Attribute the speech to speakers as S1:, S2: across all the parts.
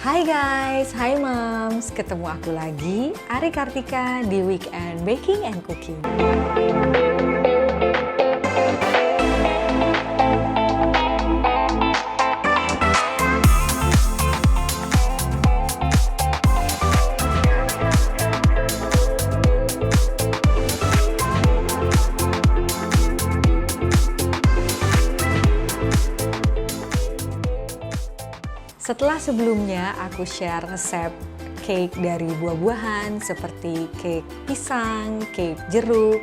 S1: Hai guys, hai moms, ketemu aku lagi, Ari Kartika di Weekend Baking and Cooking. Setelah sebelumnya aku share resep cake dari buah-buahan seperti cake pisang, cake jeruk.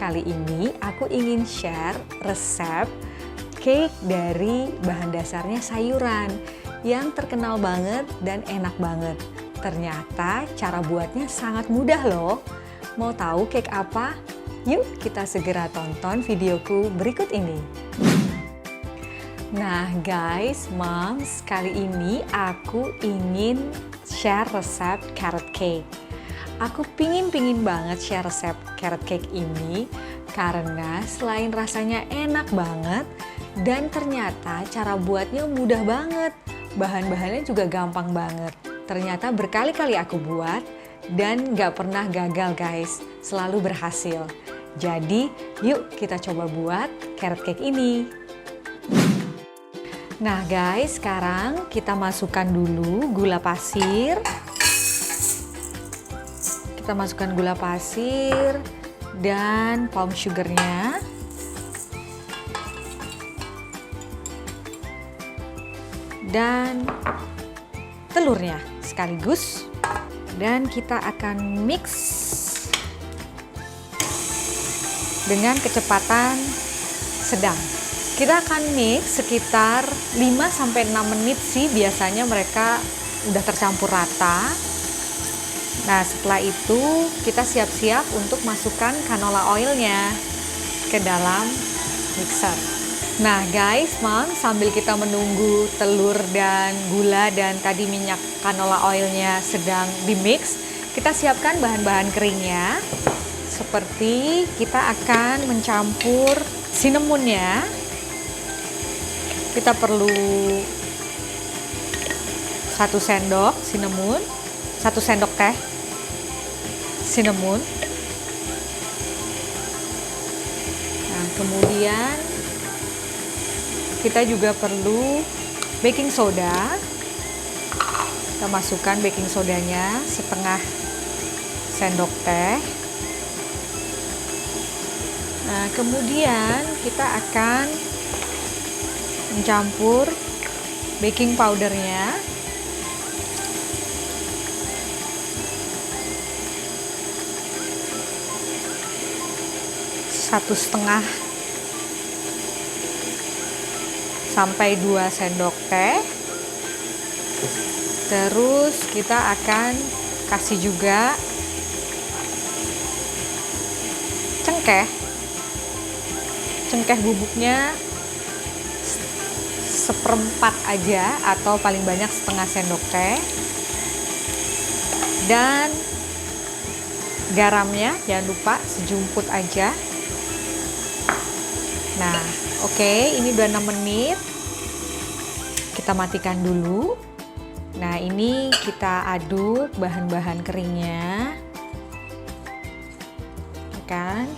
S1: Kali ini aku ingin share resep cake dari bahan dasarnya sayuran yang terkenal banget dan enak banget. Ternyata cara buatnya sangat mudah loh. Mau tahu cake apa? Yuk kita segera tonton videoku berikut ini. Nah guys, moms, kali ini aku ingin share resep carrot cake. Aku pingin banget share resep carrot cake ini karena selain rasanya enak banget dan ternyata cara buatnya mudah banget. Bahan-bahannya juga gampang banget. Ternyata berkali-kali aku buat dan gak pernah gagal guys, selalu berhasil. Jadi yuk kita coba buat carrot cake ini. Nah guys, sekarang kita masukkan dulu gula pasir. Kita masukkan gula pasir dan palm sugarnya. Dan telurnya sekaligus. Dan kita akan mix dengan kecepatan sedang. Kita akan mix sekitar 5-6 menit sih, biasanya mereka udah tercampur rata. Nah setelah itu kita siap-siap untuk masukkan canola oilnya ke dalam mixer. Nah guys, mom, sambil kita menunggu telur dan gula dan tadi minyak canola oilnya sedang di mix, kita siapkan bahan-bahan keringnya. Seperti kita akan mencampur cinnamonnya. Kita perlu 1 sendok cinnamon, 1 sendok teh cinnamon. Nah, kemudian kita juga perlu baking soda. Kita masukkan baking sodanya setengah sendok teh. Nah, kemudian kita akan mencampur baking powdernya. Satu setengah sampai 2 sendok teh. Terus kita akan kasih juga cengkeh bubuknya 1/4 aja atau paling banyak setengah sendok teh. Dan garamnya jangan lupa sejumput aja. Nah oke, ini udah 6 menit. Kita matikan dulu. Nah ini kita aduk bahan-bahan keringnya, kan?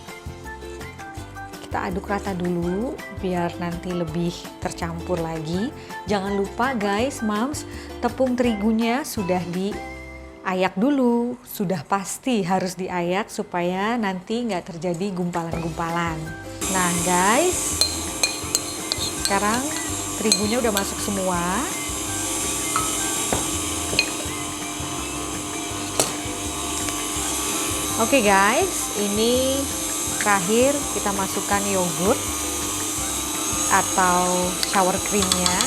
S1: Kita aduk rata dulu biar nanti lebih tercampur lagi. Jangan lupa guys, moms, tepung terigunya sudah diayak dulu. Sudah pasti harus diayak supaya nanti nggak terjadi gumpalan-gumpalan. Nah guys, sekarang terigunya udah masuk semua. Oke guys, ini terakhir kita masukkan yogurt atau sour creamnya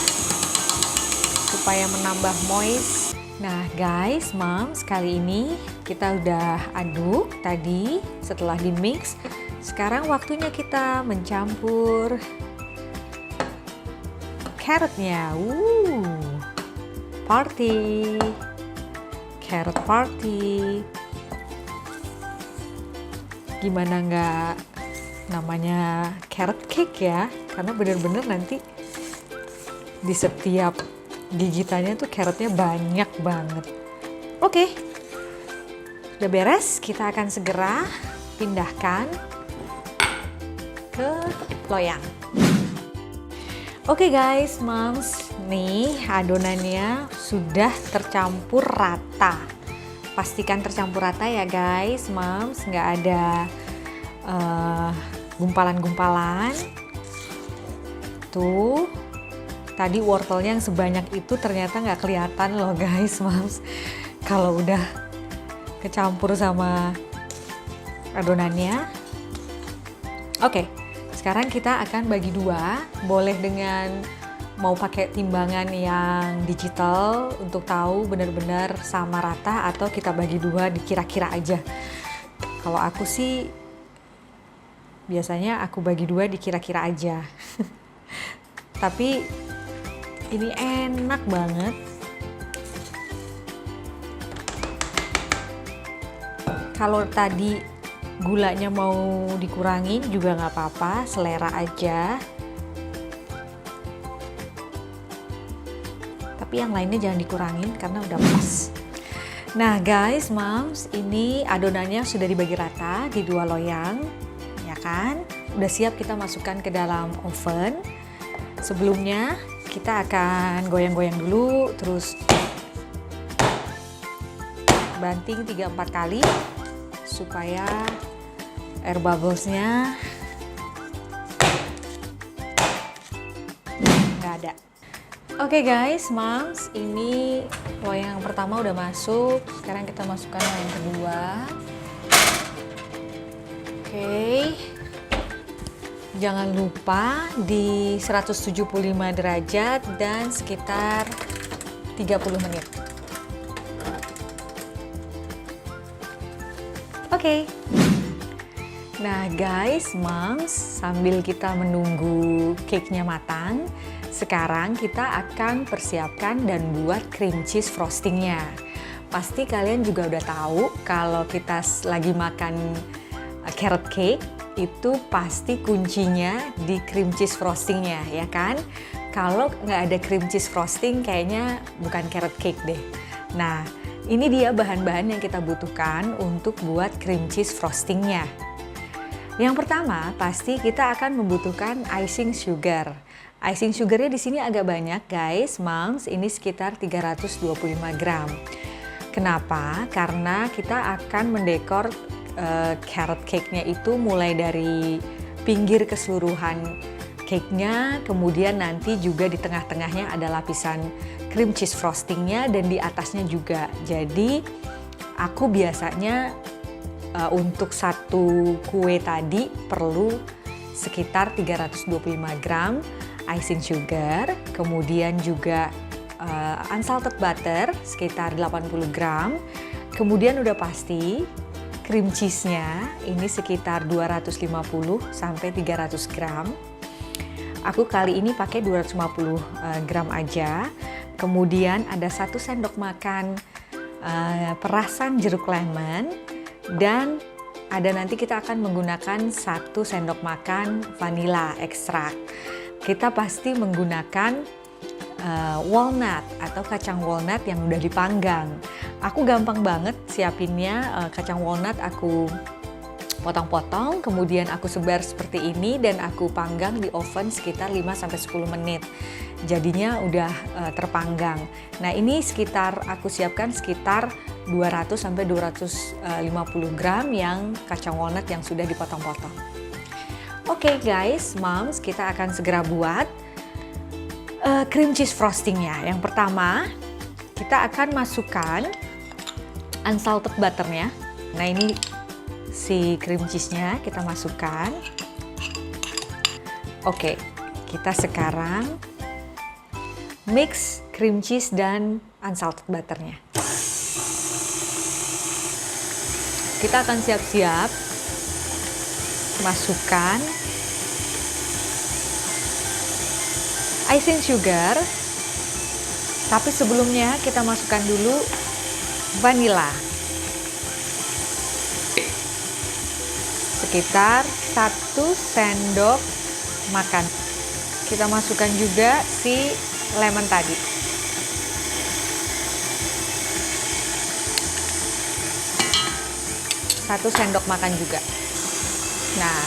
S1: supaya menambah moist. Nah guys, moms, kali ini kita udah aduk tadi setelah di mix. Sekarang waktunya kita mencampur carrotnya. Party, carrot party. Gimana nggak namanya carrot cake ya, karena bener-bener nanti di setiap gigitannya tuh carrotnya banyak banget. Oke, udah beres. Kita akan segera pindahkan ke loyang. Oke guys, moms, nih adonannya sudah tercampur rata. Pastikan tercampur rata ya guys, moms, nggak ada gumpalan-gumpalan. Tuh, tadi wortelnya yang sebanyak itu ternyata nggak kelihatan loh guys, moms. Kalau udah kecampur sama adonannya. Oke. Sekarang kita akan bagi dua, boleh dengan mau pakai timbangan yang digital untuk tahu benar-benar sama rata, atau kita bagi dua dikira-kira aja. Kalau aku sih biasanya aku bagi dua dikira-kira aja. Tapi ini enak banget. Kalau tadi gulanya mau dikurangin juga nggak apa-apa, selera aja. Tapi yang lainnya jangan dikurangin karena udah pas. Nah guys, moms, ini adonannya sudah dibagi rata di dua loyang, ya kan? Udah siap kita masukkan ke dalam oven. Sebelumnya kita akan goyang-goyang dulu, terus banting 3-4 kali supaya air bubblesnya nggak ada. Oke guys, moms, ini loyang pertama udah masuk. Sekarang kita masukkan loyang kedua. Oke, jangan lupa di 175 derajat dan sekitar 30 menit. Oke. Nah guys, moms, sambil kita menunggu cake-nya matang, sekarang kita akan persiapkan dan buat cream cheese frostingnya. Pasti kalian juga udah tahu kalau kita lagi makan carrot cake, itu pasti kuncinya di cream cheese frostingnya, ya kan? Kalau nggak ada cream cheese frosting, kayaknya bukan carrot cake deh. Nah, ini dia bahan-bahan yang kita butuhkan untuk buat cream cheese frostingnya. Yang pertama, pasti kita akan membutuhkan icing sugar. Icing sugarnya di sini agak banyak guys, moms, ini sekitar 325 gram. Kenapa? Karena kita akan mendekor carrot cake-nya itu mulai dari pinggir keseluruhan cake-nya, kemudian nanti juga di tengah-tengahnya ada lapisan cream cheese frostingnya dan di atasnya juga. Jadi aku biasanya untuk satu kue tadi perlu sekitar 325 gram icing sugar, kemudian juga unsalted butter sekitar 80 gram, kemudian udah pasti cream cheese-nya ini sekitar 250 sampai 300 gram. Aku kali ini pakai 250 gram aja. Kemudian ada 1 sendok makan perasan jeruk lemon, dan ada nanti kita akan menggunakan 1 sendok makan vanilla ekstrak. Kita pasti menggunakan walnut atau kacang walnut yang udah dipanggang. Aku gampang banget siapinnya, kacang walnut aku potong-potong, kemudian aku sebar seperti ini dan aku panggang di oven sekitar 5-10 menit. Jadinya udah terpanggang. Nah ini sekitar aku siapkan sekitar 200-250 gram yang kacang walnut yang sudah dipotong-potong. Oke guys, moms, kita akan segera buat cream cheese frostingnya. Yang pertama, kita akan masukkan unsalted butternya. Nah ini si cream cheese-nya kita masukkan. Oke, kita sekarang mix cream cheese dan unsalted butternya. Kita akan siap-siap masukkan icing sugar, tapi sebelumnya kita masukkan dulu vanilla sekitar 1 sendok makan. Kita masukkan juga si lemon tadi. 1 sendok makan juga. Nah,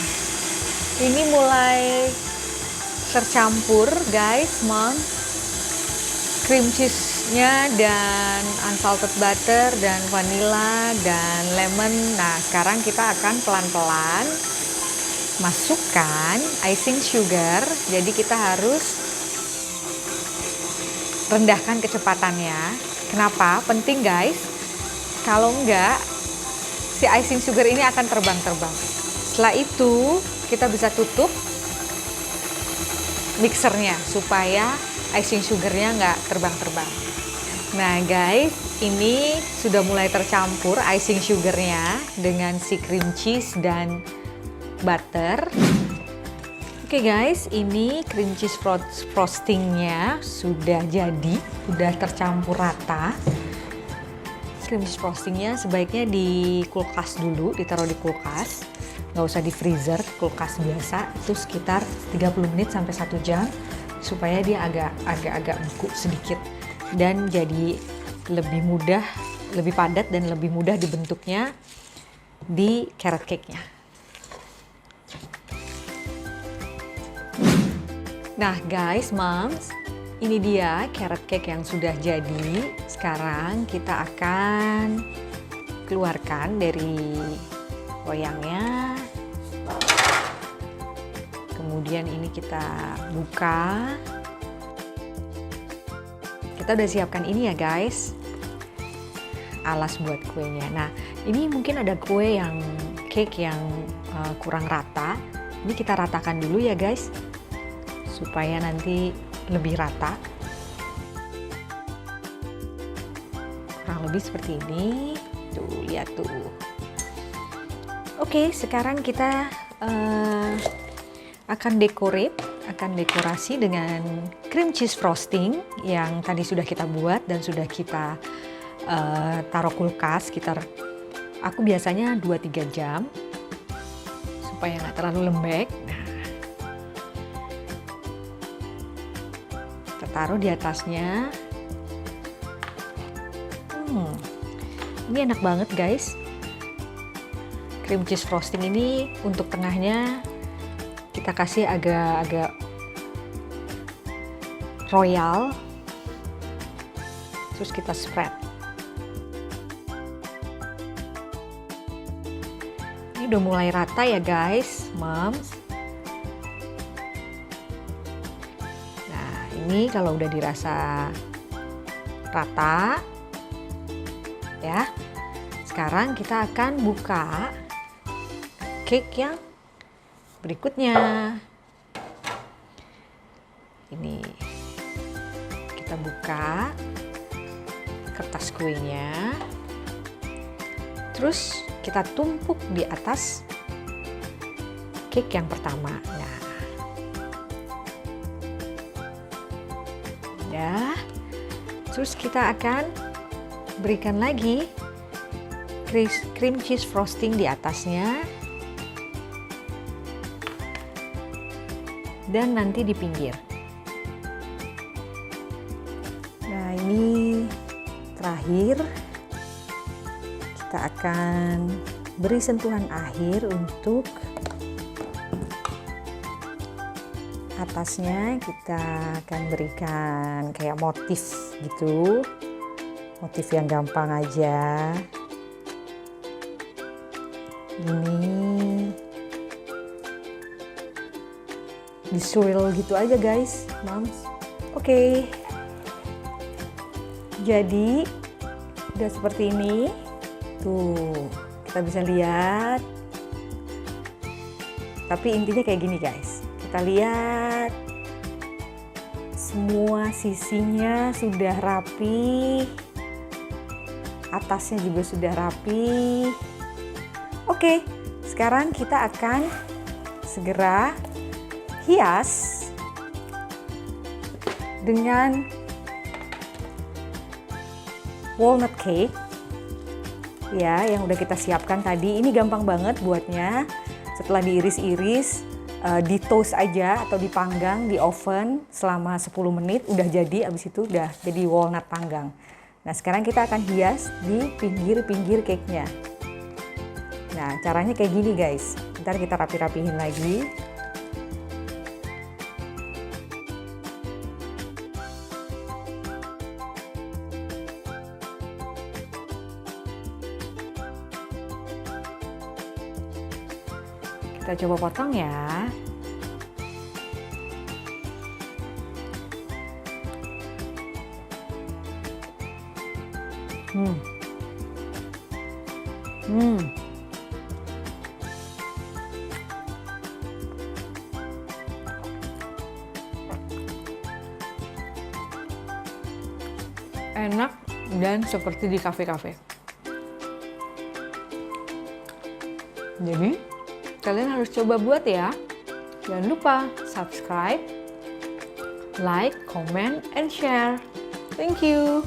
S1: ini mulai tercampur guys, cream cheese-nya dan unsalted butter dan vanilla dan lemon. Nah, sekarang kita akan pelan-pelan masukkan icing sugar. Jadi kita harus rendahkan kecepatannya. Kenapa? Penting guys. Kalau enggak, si icing sugar ini akan terbang-terbang. Setelah itu, kita bisa tutup mixernya supaya icing sugarnya nggak terbang-terbang. Nah guys, ini sudah mulai tercampur icing sugarnya dengan si cream cheese dan butter. Oke guys, ini cream cheese frostingnya sudah jadi, sudah tercampur rata. Cream cheese frostingnya sebaiknya di kulkas dulu, ditaruh di kulkas, nggak usah di freezer, kulkas biasa itu sekitar 30 menit sampai 1 jam supaya dia agak beku sedikit dan jadi lebih mudah, lebih padat dan lebih mudah dibentuknya di carrot cake-nya. Nah guys, moms, ini dia carrot cake yang sudah jadi. Sekarang kita akan keluarkan dari loyangnya. Kemudian ini kita buka. Kita udah siapkan ini ya guys, alas buat kuenya. Nah ini mungkin ada kue yang cake yang kurang rata. Ini kita ratakan dulu ya guys, supaya nanti lebih rata. Kurang lebih seperti ini. Tuh, lihat tuh. Oke, sekarang kita akan dekorasi dengan cream cheese frosting yang tadi sudah kita buat dan sudah kita taruh kulkas sekitar, aku biasanya 2-3 jam supaya nggak terlalu lembek. Nah, kita taruh di atasnya. Ini enak banget guys. Cream cheese frosting ini untuk tengahnya kita kasih agak royal, terus kita spread. Ini udah mulai rata ya guys, moms. Nah ini kalau udah dirasa rata ya, sekarang kita akan buka cake yang berikutnya. Ini kita buka kertas kuenya, terus kita tumpuk di atas cake yang pertama. Nah, ya, terus kita akan berikan lagi cream cheese frosting di atasnya. Dan nanti di pinggir. Nah ini terakhir, kita akan beri sentuhan akhir untuk atasnya. Kita akan berikan kayak motif gitu, motif yang gampang aja. Ini di swirl gitu aja guys, moms. Oke. Jadi udah seperti ini. Tuh, kita bisa lihat. Tapi intinya kayak gini guys. Kita lihat semua sisinya sudah rapi. Atasnya juga sudah rapi. Oke, sekarang kita akan segera hias dengan walnut cake ya, yang udah kita siapkan tadi. Ini gampang banget buatnya. Setelah diiris-iris, di toast aja atau dipanggang di oven selama 10 menit udah jadi. Abis itu udah jadi walnut panggang. Nah sekarang kita akan hias di pinggir-pinggir cake-nya. Nah, caranya kayak gini guys. Ntar kita rapi-rapihin lagi. Kita coba potong ya. Enak dan seperti di kafe-kafe. Jadi, kalian harus coba buat ya. Jangan lupa subscribe, like, comment, and share. Thank you.